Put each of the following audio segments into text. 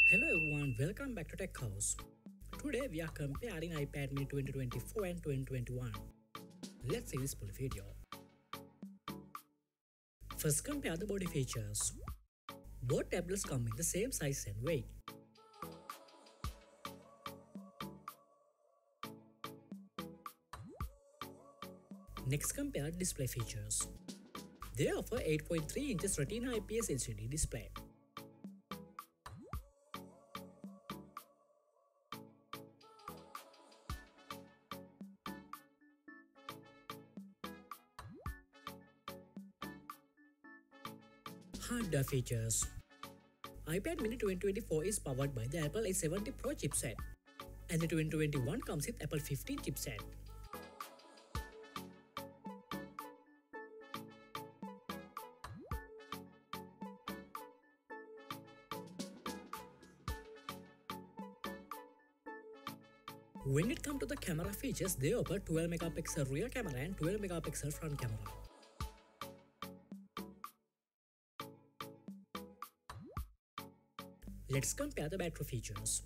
Hello everyone, welcome back to Tech House. Today we are comparing iPad mini 2024 and 2021. Let's see this full video. First, compare the body features. Both tablets come in the same size and weight. Next, compare display features. They offer 8.3 inches Retina IPS LCD display. Hardware features. iPad mini 2024 is powered by the Apple A70 Pro chipset, and the 2021 comes with Apple 15 chipset. When it comes to the camera features, they offer 12 megapixel rear camera and 12 megapixel front camera. Let's compare the battery features.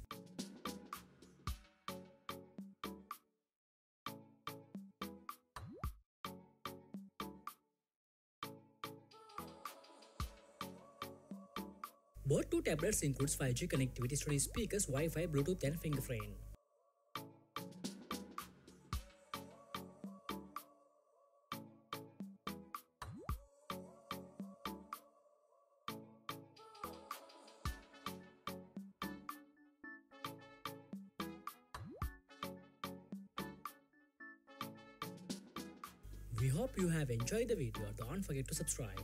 Both two tablets includes 5G connectivity, steady speakers, Wi-Fi, Bluetooth and fingerprint. We hope you have enjoyed the video. Don't forget to subscribe.